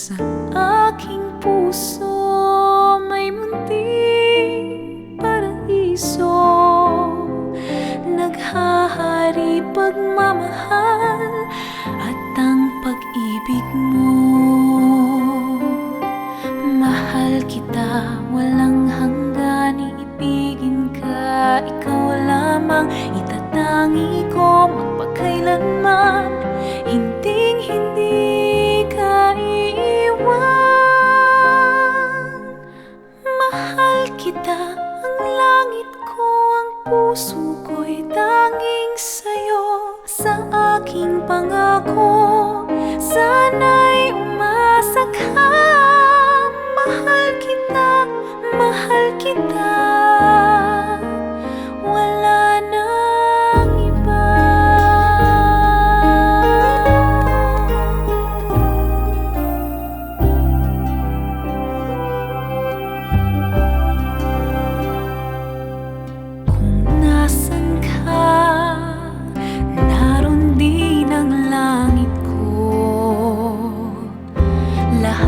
Sa aking puso may munting paraiso, naghahari pagmamahal at ang pag-ibig mo. Mahal kita, walang hanggan, iibigin ka, ikaw lamang itatangi ko magpakailanman. Hinding-hindi ka iiwan. Mahal kita, ang langit ko, ang puso ko'y tanging sa'yo. Sa aking pangako, sana'y umasa ka. Mahal kita, mahal kita, wala nang iba. Kung nasan ka, naroon din ang langit ko. Lahat